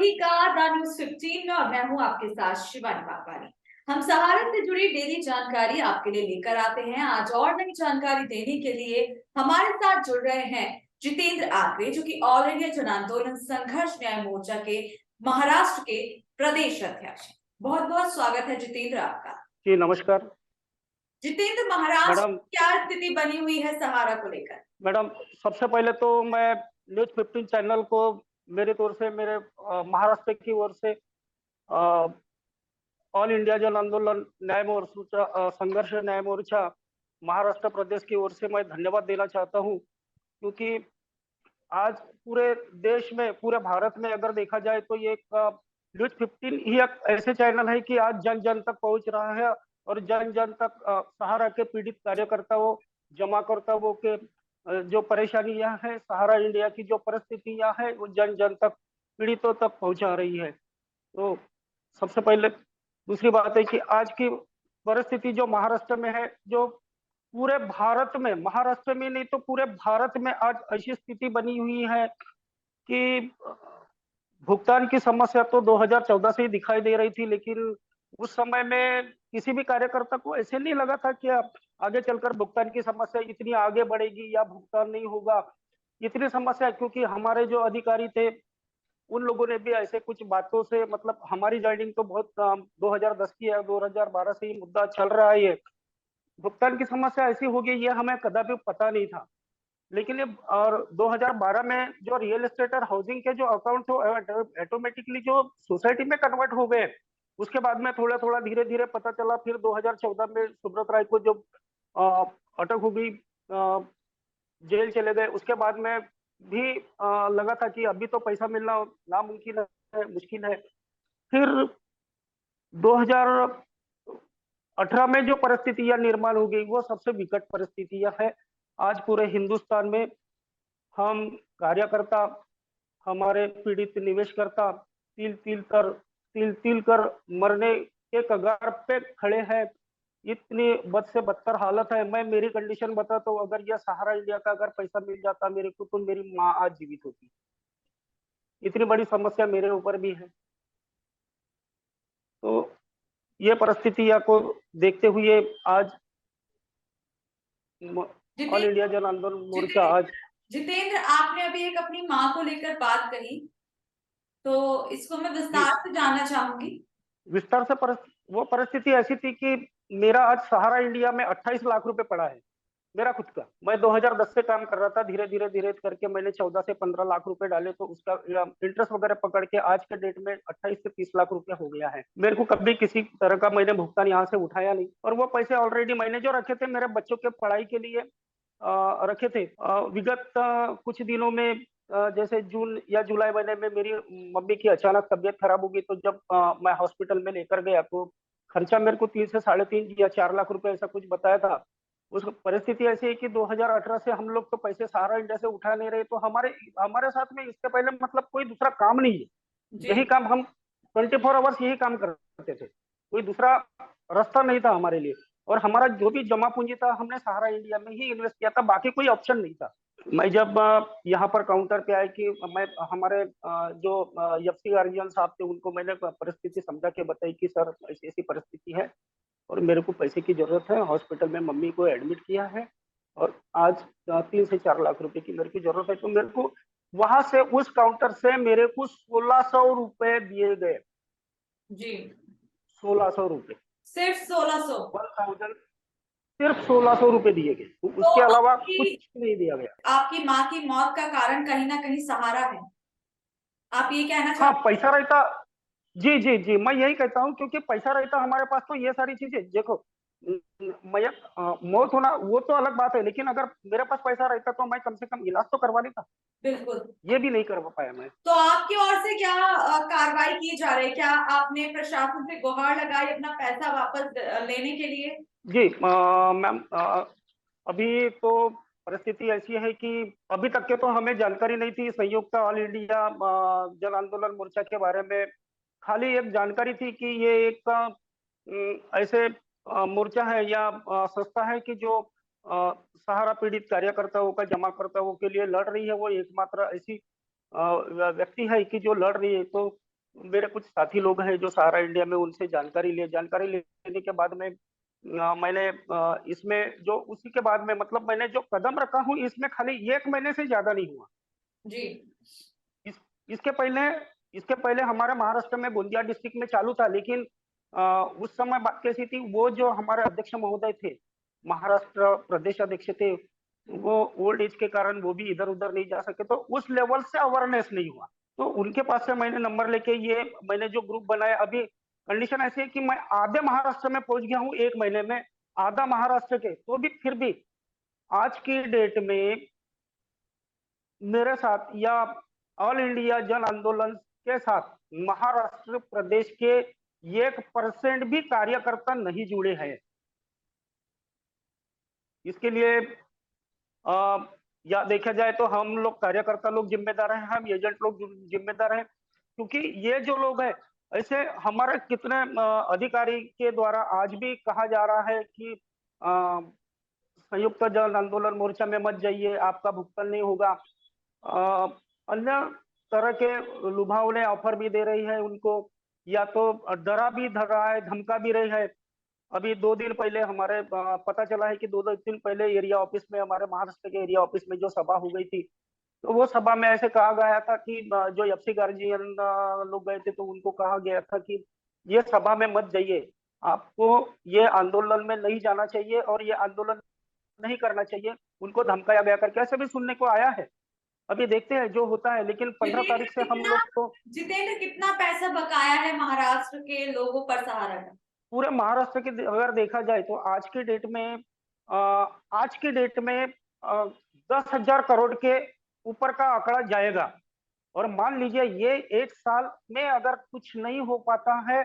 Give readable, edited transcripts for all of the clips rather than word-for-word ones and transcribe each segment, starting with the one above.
ही का the news 15 में और मैं हूं आपके साथ शिवानी पापानी। हम सहारा से जुड़ी डेली जानकारी आपके लिए लेकर आते हैं। आज और नई जानकारी देने के लिए हमारे साथ जुड़ रहे हैं जितेंद्र आकरे, जो कि ऑल इंडिया जन आंदोलन संघर्ष न्याय मोर्चा के महाराष्ट्र के प्रदेश अध्यक्ष हैं। बहुत बहुत स्वागत है जितेंद्र आपका। जी नमस्कार जितेंद्र, महाराष्ट्र मैडम। क्या स्थिति बनी हुई है सहारा को लेकर? मैडम, सबसे पहले तो मैं न्यूज 15 चैनल को मेरी तौर से, मेरे महाराष्ट्र की ओर से ऑल इंडिया जन आंदोलन न्याय मोर्चा, संघर्ष न्याय मोर्चा महाराष्ट्र प्रदेश की ओर से मैं धन्यवाद देना चाहता हूं, क्योंकि आज पूरे देश में, पूरे भारत में अगर देखा जाए तो ये एक न्यूज 15 ही एक ऐसे चैनल है कि आज जन जन तक पहुंच रहा है और जन जन तक सहारा के पीड़ित कार्यकर्ताओं, जमाकर्ताओं के जो परेशानियां हैं, सहारा इंडिया की जो परिस्थितियां हैं, वो जन जन तक, पीड़ितों तक पहुंचा रही है। तो सबसे पहले दूसरी बात है कि आज की परिस्थिति जो महाराष्ट्र में है, जो पूरे भारत में, महाराष्ट्र में नहीं तो पूरे भारत में आज ऐसी स्थिति बनी हुई है कि भुगतान की समस्या तो 2014 से ही दिखाई दे रही थी, लेकिन उस समय में किसी भी कार्यकर्ता को ऐसे नहीं लगा था कि अब आगे चलकर भुगतान की समस्या इतनी आगे बढ़ेगी या भुगतान नहीं होगा, इतनी समस्या। क्योंकि हमारे जो अधिकारी थे उन लोगों ने भी ऐसे कुछ बातों से, मतलब हमारी ज्वाइनिंग तो बहुत 2010 की है, 2012 से ही मुद्दा चल रहा है। ये भुगतान की समस्या ऐसी होगी ये हमें कदापि पता नहीं था। लेकिन ये और 2012 में जो रियल एस्टेट और हाउसिंग के जो अकाउंट थे ऑटोमेटिकली जो सोसाइटी में कन्वर्ट हो गए। उसके बाद में थोड़ा थोड़ा धीरे धीरे पता चला। फिर 2014 में सुब्रत राय को जो अटक हो गई, जेल चले गए। उसके बाद में भी लगा था कि अभी तो पैसा मिलना नामुमकिन है, मुश्किल है। फिर 2018 में जो परिस्थितियां निर्माण हो गई वो सबसे विकट परिस्थितियां है। आज पूरे हिंदुस्तान में हम कार्यकर्ता, हमारे पीड़ित निवेशकर्ता तिल तिल कर मरने के कगार पे खड़े हैं। इतनी बद से बदतर हालत है। मैं मेरी कंडीशन बताता हूँ, अगर यह सहारा इंडिया का अगर पैसा मिल जाता मेरे को तो मेरी माँ आज जीवित होती। इतनी बड़ी समस्या मेरे ऊपर भी है। तो ये परिस्थितियां को देखते हुए आज ऑल इंडिया जन आंदोलन मोर्चा आज। जितेंद्र, आपने अभी एक अपनी माँ को लेकर बात कही, तो इसको मैं जी, विस्तार से जानना चाहूंगी। विस्तार से वो परिस्थिति ऐसी थी कि मेरा आज सहारा इंडिया में 28 लाख रुपए पड़ा है, मेरा खुद का। मैं 2010 से काम कर रहा था। धीरे धीरे धीरे करके मैंने 14 से 15 लाख रुपए डाले, तो उसका इंटरेस्ट वगैरह पकड़ के आज के डेट में 28 से 30 लाख रुपया हो गया है। मेरे को कभी किसी तरह का मैंने भुगतान यहाँ से उठाया नहीं। और वो पैसे ऑलरेडी मैंने जो रखे थे मेरे बच्चों के पढ़ाई के लिए रखे थे। विगत कुछ दिनों में, जैसे जून या जुलाई महीने में मेरी मम्मी की अचानक तबीयत खराब हो गई। तो जब मैं हॉस्पिटल में लेकर गया तो खर्चा मेरे को 3 से 3.5 या 4 लाख रुपए ऐसा कुछ बताया था। उस परिस्थिति ऐसी है कि 2018 से हम लोग तो पैसे सहारा इंडिया से उठा नहीं रहे। तो हमारे हमारे साथ में इसके पहले मतलब कोई दूसरा काम नहीं है। यही काम हम 24 आवर्स यही काम करते थे। कोई दूसरा रास्ता नहीं था हमारे लिए। और हमारा जो भी जमा पूंजी था हमने सहारा इंडिया में ही इन्वेस्ट किया था, बाकी कोई ऑप्शन नहीं था। मैं जब यहाँ पर काउंटर पे आया कि मैं हमारे जो एफसी गार्जियन साहब थे उनको मैंने परिस्थिति समझा के बताई कि सर ऐसी ऐसी परिस्थिति है और मेरे को पैसे की जरूरत है। हॉस्पिटल में मम्मी को एडमिट किया है और आज 3 से 4 लाख रुपए की मेरे की जरूरत है। तो मेरे को वहां से, उस काउंटर से मेरे को 1600 रुपए दिए गए। जी, 1600 रुपए, सिर्फ 1600? 1000, सिर्फ 1600 रुपए दिए गए। तो तो उसके अलावा आपकी कुछ नहीं दिया गया। आपकी माँ की मौत का कारण कहीं ना कहीं सहारा है, आप ये कहना हाँ, चाहते पैसा रहता। जी जी जी, मैं यही कहता हूँ, क्योंकि पैसा रहता हमारे पास तो ये सारी चीजें देखो। मैं मौत होना वो तो अलग बात है, लेकिन अगर मेरे पास पैसा रहता तो मैं कम से कम इलाज तो करवा लेता। हैं? बिल्कुल। ये भी नहीं करवा पाया मैं। तो आपकी ओर से क्या कार्रवाई की जा रही है? क्या आपने प्रशासन से गुहार लगाई अपना पैसा वापस लेने के लिए? जी मैम, अभी तो परिस्थिति ऐसी है कि अभी तक के तो हमें जानकारी नहीं थी संयुक्त ऑल इंडिया जन आंदोलन मोर्चा के बारे में। खाली एक जानकारी थी कि ये एक ऐसे मोर्चा है या संस्था है कि जो सहारा पीड़ित कार्यकर्ताओं का, जमाकर्ताओं के लिए लड़ रही है। वो एकमात्र ऐसी व्यक्ति है कि जो लड़ रही है। तो मेरे कुछ साथी लोग हैं जो सहारा इंडिया में, उनसे जानकारी लेने के बाद में मैंने इसमें जो उसी के बाद में मतलब मैंने जो कदम रखा हूँ इसमें खाली 1 महीने से ज्यादा नहीं हुआ। जी। इस इसके पहले इसके पहले हमारे महाराष्ट्र में गोंदिया डिस्ट्रिक्ट में चालू था, लेकिन उस समय बात कैसी थी, वो जो हमारे अध्यक्ष महोदय थे, महाराष्ट्र प्रदेश अध्यक्ष थे, वो ओल्ड एज के कारण वो भी इधर उधर नहीं जा सके, तो उस लेवल से अवेयरनेस नहीं हुआ। तो उनके पास से मैंने नंबर लेके ये मैंने जो ग्रुप बनाया, अभी कंडीशन ऐसी है कि मैं आधे महाराष्ट्र में पहुंच गया हूँ 1 महीने में, आधा महाराष्ट्र के, तो भी फिर भी आज की डेट में मेरे साथ या ऑल इंडिया जन आंदोलन के साथ महाराष्ट्र प्रदेश के 1% भी कार्यकर्ता नहीं जुड़े हैं। इसके लिए या देखा जाए तो हम लोग कार्यकर्ता लोग जिम्मेदार हैं, हम एजेंट लोग जिम्मेदार हैं, क्योंकि ये जो लोग हैं, ऐसे हमारे कितने अधिकारी के द्वारा आज भी कहा जा रहा है कि संयुक्त जन आंदोलन मोर्चा में मत जाइए, आपका भुगतान नहीं होगा। अन्य तरह के लुभावने ऑफर भी दे रही है उनको, या तो डरा भी धर रहा है, धमका भी रही है। अभी 2 दिन पहले हमारे पता चला है कि 2 दिन पहले एरिया ऑफिस में, हमारे महाराष्ट्र के एरिया ऑफिस में जो सभा हो गई थी, तो वो सभा में ऐसे कहा गया था कि जो एफसी गार्जियन लोग गए थे, तो उनको कहा गया था कि ये सभा में मत जाइए, आपको ये आंदोलन में नहीं जाना चाहिए और ये आंदोलन नहीं करना चाहिए। उनको धमकाया गया करके ऐसे भी सुनने को आया है। अभी देखते हैं जो होता है, लेकिन 15 तारीख से हम लोग तो जितेंद्र, कितना पैसा बकाया है महाराष्ट्र के लोगों पर सहारा का? पूरे महाराष्ट्र की अगर देखा जाए तो आज की डेट में 10,000 करोड़ के ऊपर का आंकड़ा जाएगा। और मान लीजिए ये 1 साल में अगर कुछ नहीं हो पाता है,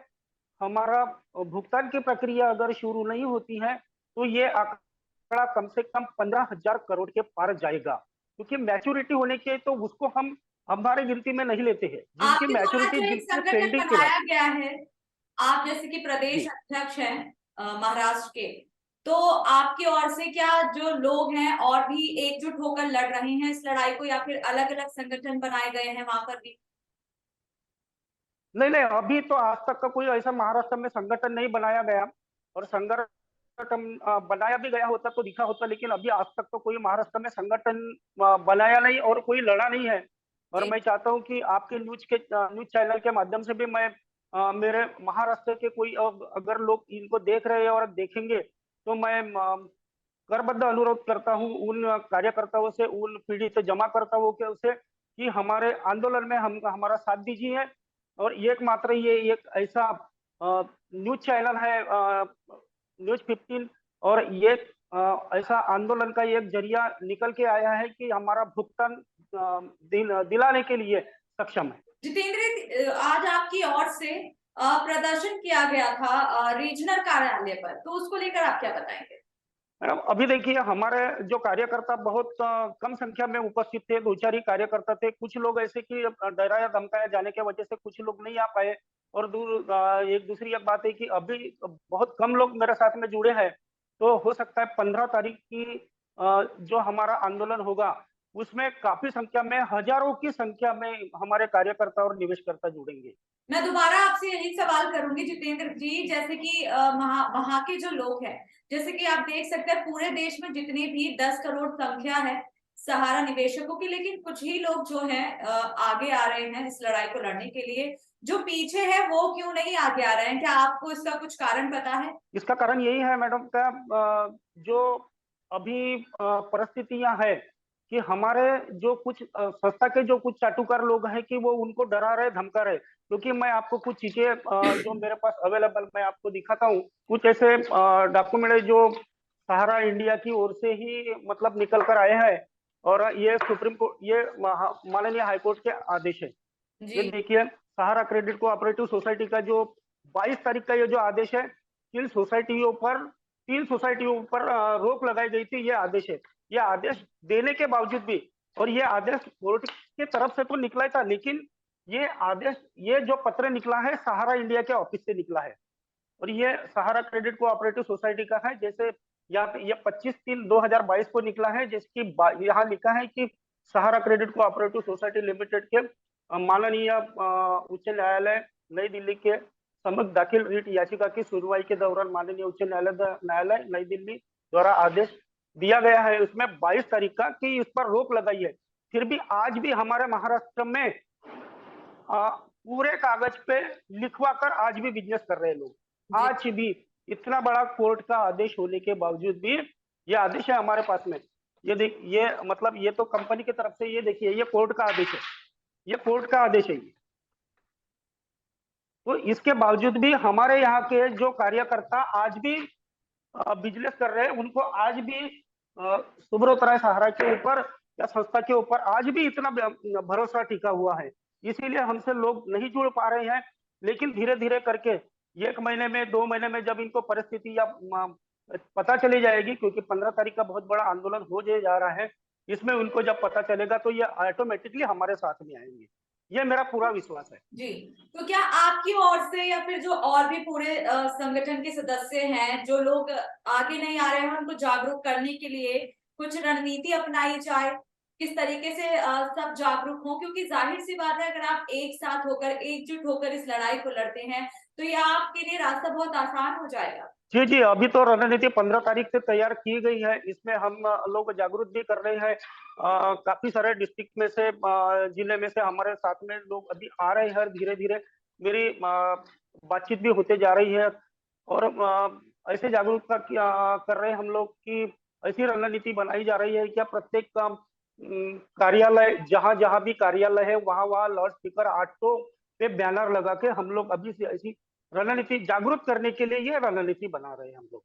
हमारा भुगतान की प्रक्रिया अगर शुरू नहीं होती है, तो ये आंकड़ा कम से कम 15,000 करोड़ के पार जाएगा, क्योंकि मैच्योरिटी होने के तो उसको हम हमारी गिनती में नहीं लेते हैं, जिनकी आपके द्वारा मैच्योरिटी, जो एक जिनकी संगठन पेंडिंग की बनाया रहती गया है, आप जैसे कि है। प्रदेश जी अध्यक्ष हैं महाराष्ट्र के, तो आपकी ओर से क्या जो लोग हैं और भी एकजुट होकर लड़ रहे हैं इस लड़ाई को, या फिर अलग अलग संगठन बनाए गए हैं वहां पर भी? नहीं नहीं, अभी तो आज तक का कोई ऐसा महाराष्ट्र में संगठन नहीं बनाया गया, और संगठन बनाया भी गया होता तो दिखा होता, लेकिन अभी आज तक तो कोई महाराष्ट्र में संगठन बनाया नहीं और कोई लड़ा नहीं है। और जी। मैं चाहता हूं कि आपके न्यूज चैनल के माध्यम से भी मैं मेरे महाराष्ट्र के कोई अगर लोग इनको देख रहे हैं और देखेंगे, तो मैं करबद्ध अनुरोध करता हूं उन कार्यकर्ताओं से, उन पीड़ित जमा करताओं के से, कि हमारे आंदोलन में हम हमारा साथ दीजिए। और एकमात्र ये एक ऐसा न्यूज चैनल है, न्यूज 15, और ये ऐसा आंदोलन का एक जरिया निकल के आया है कि हमारा भुगतान दिलाने के लिए सक्षम है। जितेंद्र, आज आपकी ओर से प्रदर्शन किया गया था रीजनल कार्यालय पर, तो उसको लेकर आप क्या बताएंगे? मैडम अभी देखिए, हमारे जो कार्यकर्ता बहुत कम संख्या में उपस्थित थे, 2-4 ही कार्यकर्ता थे। कुछ लोग ऐसे कि डराया धमकाया जाने की वजह से कुछ लोग नहीं आ पाए। और एक दूसरी एक बात है कि अभी बहुत कम लोग मेरे साथ में जुड़े हैं, तो हो सकता है 15 तारीख की जो हमारा आंदोलन होगा, उसमें काफी संख्या में, हजारों की संख्या में हमारे कार्यकर्ता और निवेशकर्ता जुड़ेंगे। मैं दोबारा आपसे यही सवाल करूंगी जितेंद्र जी, जैसे कि वहाँ के जो लोग हैं, जैसे कि आप देख सकते हैं पूरे देश में जितनी भी 10 करोड़ संख्या है सहारा निवेशकों की, लेकिन कुछ ही लोग जो हैं आगे आ रहे हैं इस लड़ाई को लड़ने के लिए। जो पीछे है वो क्यों नहीं आगे आ रहे हैं? क्या आपको इसका कुछ कारण पता है? इसका कारण यही है मैडम का, जो अभी परिस्थितियां है कि हमारे जो कुछ संस्था के जो कुछ चाटुकार लोग हैं कि वो उनको डरा रहे, धमका रहे। क्योंकि मैं आपको कुछ चीजें जो मेरे पास अवेलेबल मैं आपको दिखाता हूँ, कुछ ऐसे डॉक्यूमेंट जो सहारा इंडिया की ओर से ही मतलब निकल कर आए हैं, और ये सुप्रीम कोर्ट, ये माननीय हाईकोर्ट के आदेश है। ये जी। देखिए, सहारा क्रेडिट कोऑपरेटिव सोसाइटी का जो 22 तारीख का ये जो आदेश है, तीन सोसाइटियों पर रोक लगाई गई थी, ये आदेश है। ये आदेश देने के बावजूद भी, और ये आदेश कोर्ट की तरफ से तो निकला था, लेकिन ये आदेश, ये जो पत्र निकला है सहारा इंडिया के ऑफिस से निकला है। और ये सहारा क्रेडिट कोऑपरेटिव सोसाइटी का है। जैसे यहाँ पे ये 25/3/2022 को निकला है, जिसकी यहाँ लिखा है कि सहारा क्रेडिट कोऑपरेटिव सोसाइटी लिमिटेड के माननीय उच्च न्यायालय नई दिल्ली के समक्ष दाखिल रिट याचिका की सुनवाई के दौरान माननीय उच्च न्यायालय नई दिल्ली द्वारा आदेश दिया गया है उसमें 22 तारीख का कि इस पर रोक लगाई है। फिर भी आज भी हमारे महाराष्ट्र में पूरे कागज पे लिखवा कर आज भी बिजनेस कर रहे हैं लोग। आज भी इतना बड़ा कोर्ट का आदेश होने के बावजूद भी ये आदेश है हमारे पास में। ये मतलब ये तो कंपनी की तरफ से, ये देखिए ये कोर्ट का आदेश है, ये कोर्ट का आदेश है ये। तो इसके बावजूद भी हमारे यहाँ के जो कार्यकर्ता आज भी बिजनेस कर रहे हैं, उनको आज भी सुब्रत राय सहारा के ऊपर या संस्था के ऊपर आज भी इतना भरोसा टिका हुआ है। इसीलिए हमसे लोग नहीं जुड़ पा रहे हैं। लेकिन धीरे धीरे करके 1 महीने में 2 महीने में जब इनको परिस्थिति या पता चली जाएगी, क्योंकि 15 तारीख का बहुत बड़ा आंदोलन हो जा रहा है, इसमें उनको जब पता चलेगा तो ये ऑटोमेटिकली हमारे साथ में आएंगे, ये मेरा पूरा विश्वास है। जी, तो क्या आपकी ओर से या फिर जो और भी पूरे संगठन के सदस्य हैं, जो लोग आगे नहीं आ रहे हैं, उनको जागरूक करने के लिए कुछ रणनीति अपनाई जाए, किस तरीके से सब जागरूक हों? क्योंकि जाहिर सी बात है, अगर आप एक साथ होकर, एकजुट होकर इस लड़ाई को लड़ते हैं, तो ये आपके लिए रास्ता बहुत आसान हो जाएगा। जी जी, अभी तो रणनीति 15 तारीख से तैयार की गई है। इसमें हम लोग जागरूक भी कर रहे हैं। काफी सारे डिस्ट्रिक्ट में से, जिले में से हमारे साथ में लोग अभी आ रहे हैं। धीरे धीरे मेरी बातचीत भी होते जा रही है और ऐसे जागरूकता कर रहे हैं हम लोग कि ऐसी रणनीति बनाई जा रही है क्या प्रत्येक कार्यालय, जहां जहां भी कार्यालय है वहां वहां लाउड स्पीकर, ऑटो पे बैनर लगा के हम लोग अभी से ऐसी रणनीति जागरूक करने के लिए ये रणनीति बना रहे हैं हम लोग।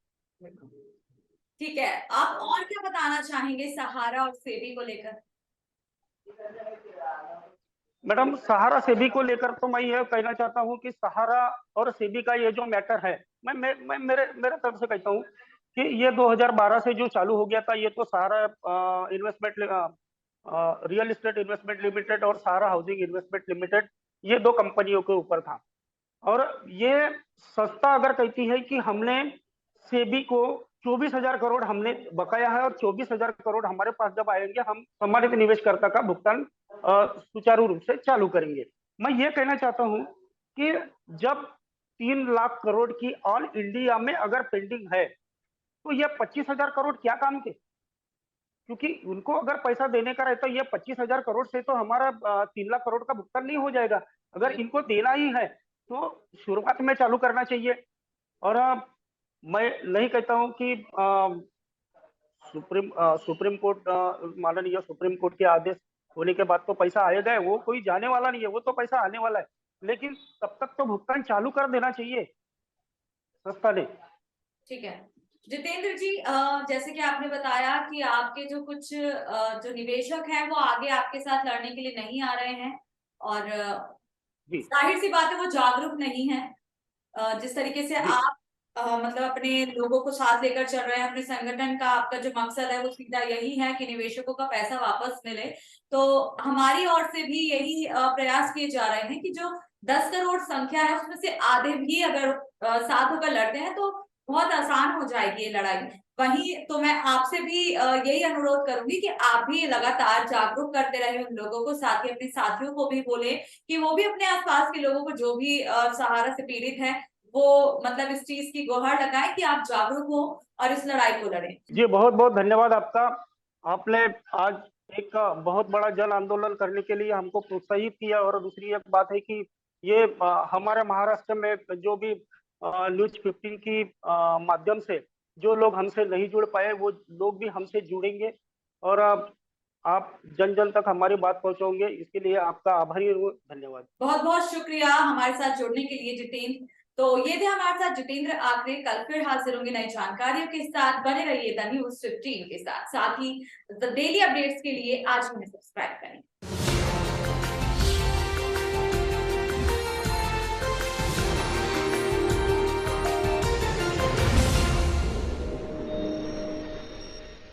ठीक है, आप और क्या बताना चाहेंगे सहारा और सेबी को लेकर? मैडम, सहारा सेबी को लेकर तो मैं ये कहना चाहता हूँ कि सहारा और सेबी का ये जो मैटर है, मैं मेरे तरफ से कहता हूँ कि ये 2012 से जो चालू हो गया था, ये तो Sahara investment real estate investment limited और सहारा हाउसिंग इन्वेस्टमेंट लिमिटेड, ये 2 कंपनियों के ऊपर था। और ये संस्था अगर कहती है कि हमने सेबी को 24,000 करोड़ हमने बकाया है और 24,000 करोड़ हमारे पास जब आएंगे हम सम्मानित निवेशकर्ता का भुगतान सुचारू रूप से चालू करेंगे। मैं ये कहना चाहता हूं कि जब 3 लाख करोड़ की ऑल इंडिया में अगर पेंडिंग है, तो ये 25,000 करोड़ क्या काम के? क्योंकि उनको अगर पैसा देने का रहता है, ये 25,000 करोड़ से तो हमारा 3 लाख करोड़ का भुगतान नहीं हो जाएगा। अगर इनको देना ही है तो शुरुआत में चालू करना चाहिए। और मैं नहीं कहता हूं कि सुप्रीम कोर्ट, माननीय सुप्रीम कोर्ट के आदेश होने के बाद तो पैसा आएगा, वो कोई जाने वाला नहीं है, वो तो पैसा आने वाला है। लेकिन तब तक तो भुगतान चालू कर देना चाहिए संस्था ने। ठीक है जितेंद्र जी, जैसे कि आपने बताया कि आपके जो कुछ जो निवेशक हैं वो आगे आपके साथ लड़ने के लिए नहीं आ रहे हैं और जाहिर सी बात है वो जागरूक नहीं है। जिस तरीके से आप मतलब अपने लोगों को साथ लेकर चल रहे हैं, अपने संगठन का आपका जो मकसद है वो सीधा यही है कि निवेशकों का पैसा वापस मिले, तो हमारी ओर से भी यही प्रयास किए जा रहे हैं कि जो 10 करोड़ संख्या है उसमें से आधे भी अगर साथ होकर लड़ते हैं तो बहुत आसान हो जाएगी ये लड़ाई। वहीं तो मैं आपसे भी यही अनुरोध करूंगी कि आप भी लगातार जागरूक करते रहे उन लोगों को, साथ ही अपने साथियों को भी बोले कि वो भी अपने आसपास के लोगों को जो भी सहारा से पीड़ित है वो मतलब इस चीज की गुहार लगाए कि आप जागरूक हो और इस लड़ाई को लड़ें। जी, बहुत बहुत धन्यवाद आपका। आपने आज एक बहुत बड़ा जन आंदोलन करने के लिए हमको प्रोत्साहित किया। और दूसरी एक बात है कि ये हमारे महाराष्ट्र में जो भी न्यूज 15 की माध्यम से जो लोग हमसे नहीं जुड़ पाए, वो लोग भी हमसे जुड़ेंगे और आप जन जन तक हमारी बात पहुंचाओगे, इसके लिए आपका आभारी हूँ। धन्यवाद। बहुत बहुत शुक्रिया हमारे साथ जुड़ने के लिए जितेंद्र। तो ये थे हमारे साथ जितेंद्र आकरे। कल फिर हाजिर होंगे नई जानकारियों के साथ। बने रहिए द न्यूज 15 के साथ ही द डेली अपडेट्स के लिए आज हमें सब्सक्राइब करें।